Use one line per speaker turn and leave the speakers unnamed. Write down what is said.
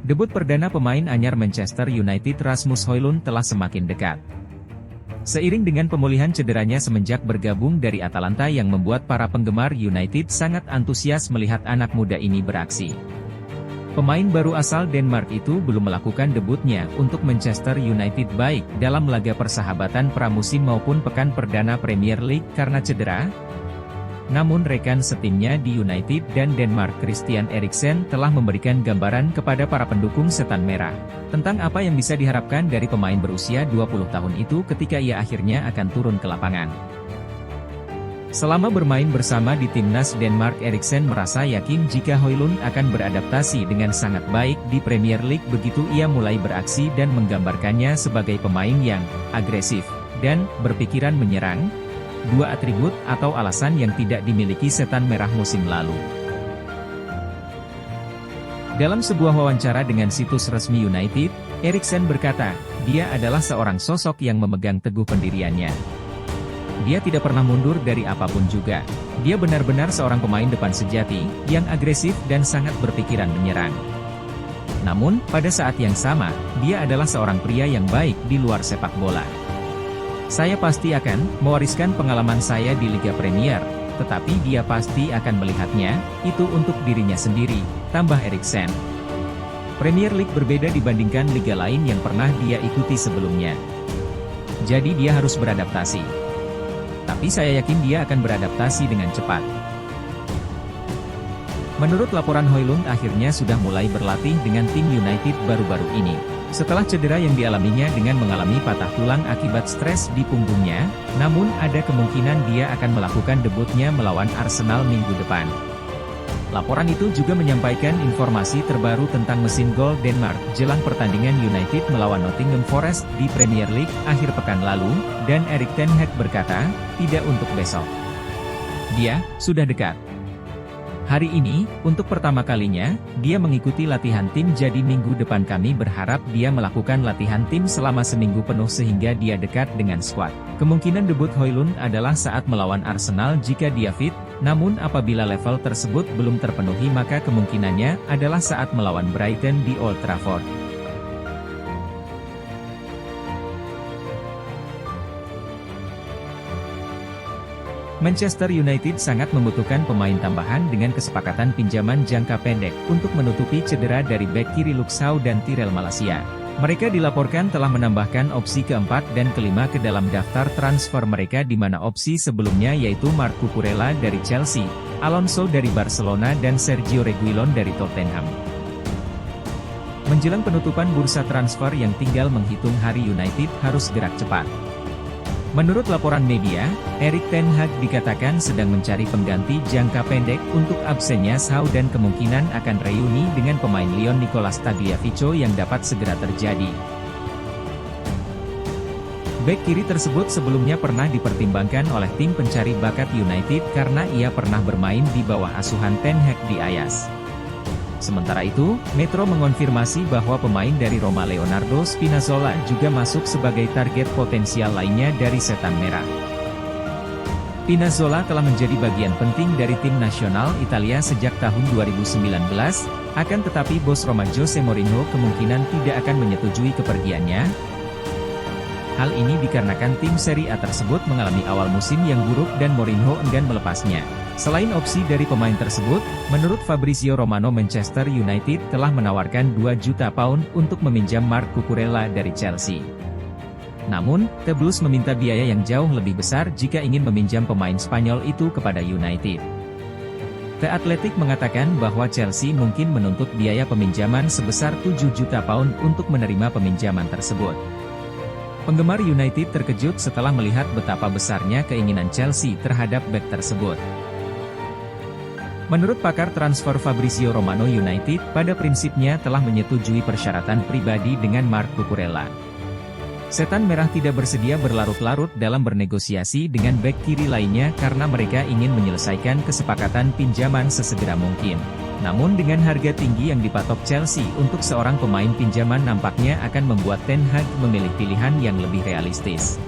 Debut perdana pemain anyar Manchester United Rasmus Højlund telah semakin dekat. Seiring dengan pemulihan cederanya semenjak bergabung dari Atalanta yang membuat para penggemar United sangat antusias melihat anak muda ini beraksi. Pemain baru asal Denmark itu belum melakukan debutnya untuk Manchester United baik dalam laga persahabatan pramusim maupun pekan perdana Premier League karena cedera. Namun rekan setimnya di United dan Denmark Christian Eriksen telah memberikan gambaran kepada para pendukung Setan Merah tentang apa yang bisa diharapkan dari pemain berusia 20 tahun itu ketika ia akhirnya akan turun ke lapangan. Selama bermain bersama di timnas Denmark, Eriksen merasa yakin jika Højlund akan beradaptasi dengan sangat baik di Premier League begitu ia mulai beraksi dan menggambarkannya sebagai pemain yang agresif dan berpikiran menyerang. Dua atribut atau alasan yang tidak dimiliki Setan Merah musim lalu. Dalam sebuah wawancara dengan situs resmi United, Eriksen berkata, dia adalah seorang sosok yang memegang teguh pendiriannya. Dia tidak pernah mundur dari apapun juga. Dia benar-benar seorang pemain depan sejati, yang agresif dan sangat berpikiran menyerang. Namun, pada saat yang sama, dia adalah seorang pria yang baik di luar sepak bola. Saya pasti akan mewariskan pengalaman saya di Liga Premier, tetapi dia pasti akan melihatnya, itu untuk dirinya sendiri, tambah Eriksen. Premier League berbeda dibandingkan liga lain yang pernah dia ikuti sebelumnya. Jadi dia harus beradaptasi. Tapi saya yakin dia akan beradaptasi dengan cepat. Menurut laporan Højlund akhirnya sudah mulai berlatih dengan tim United baru-baru ini. Setelah cedera yang dialaminya dengan mengalami patah tulang akibat stres di punggungnya, namun ada kemungkinan dia akan melakukan debutnya melawan Arsenal minggu depan. Laporan itu juga menyampaikan informasi terbaru tentang mesin gol Denmark jelang pertandingan United melawan Nottingham Forest di Premier League akhir pekan lalu, dan Erik ten Hag berkata, tidak untuk besok. Dia sudah dekat. Hari ini, untuk pertama kalinya, dia mengikuti latihan tim jadi minggu depan kami berharap dia melakukan latihan tim selama seminggu penuh sehingga dia dekat dengan skuad. Kemungkinan debut Højlund adalah saat melawan Arsenal jika dia fit, namun apabila level tersebut belum terpenuhi maka kemungkinannya adalah saat melawan Brighton di Old Trafford. Manchester United sangat membutuhkan pemain tambahan dengan kesepakatan pinjaman jangka pendek untuk menutupi cedera dari bek kiri Luke Shaw dan Tyrell Malacia. Mereka dilaporkan telah menambahkan opsi keempat dan kelima ke dalam daftar transfer mereka di mana opsi sebelumnya yaitu Marc Cucurella dari Chelsea, Alonso dari Barcelona dan Sergio Reguilon dari Tottenham. Menjelang penutupan bursa transfer yang tinggal menghitung hari, United harus gerak cepat. Menurut laporan media, Erik ten Hag dikatakan sedang mencari pengganti jangka pendek untuk absennya Shaw dan kemungkinan akan reuni dengan pemain Lyon Nicolas Tagliafico yang dapat segera terjadi. Bek kiri tersebut sebelumnya pernah dipertimbangkan oleh tim pencari bakat United karena ia pernah bermain di bawah asuhan ten Hag di Ajax. Sementara itu, Metro mengonfirmasi bahwa pemain dari Roma Leonardo Spinazzola juga masuk sebagai target potensial lainnya dari Setan Merah. Spinazzola telah menjadi bagian penting dari tim nasional Italia sejak tahun 2019, akan tetapi bos Roma Jose Mourinho kemungkinan tidak akan menyetujui kepergiannya. Hal ini dikarenakan tim Serie A tersebut mengalami awal musim yang buruk dan Mourinho enggan melepasnya. Selain opsi dari pemain tersebut, menurut Fabrizio Romano Manchester United telah menawarkan 2 juta pound untuk meminjam Marc Cucurella dari Chelsea. Namun, The Blues meminta biaya yang jauh lebih besar jika ingin meminjam pemain Spanyol itu kepada United. The Athletic mengatakan bahwa Chelsea mungkin menuntut biaya peminjaman sebesar 7 juta pound untuk menerima peminjaman tersebut. Penggemar United terkejut setelah melihat betapa besarnya keinginan Chelsea terhadap bek tersebut. Menurut pakar transfer Fabrizio Romano, United pada prinsipnya telah menyetujui persyaratan pribadi dengan Marc Cucurella. Setan Merah tidak bersedia berlarut-larut dalam bernegosiasi dengan bek kiri lainnya karena mereka ingin menyelesaikan kesepakatan pinjaman sesegera mungkin. Namun dengan harga tinggi yang dipatok Chelsea untuk seorang pemain pinjaman nampaknya akan membuat ten Hag memilih pilihan yang lebih realistis.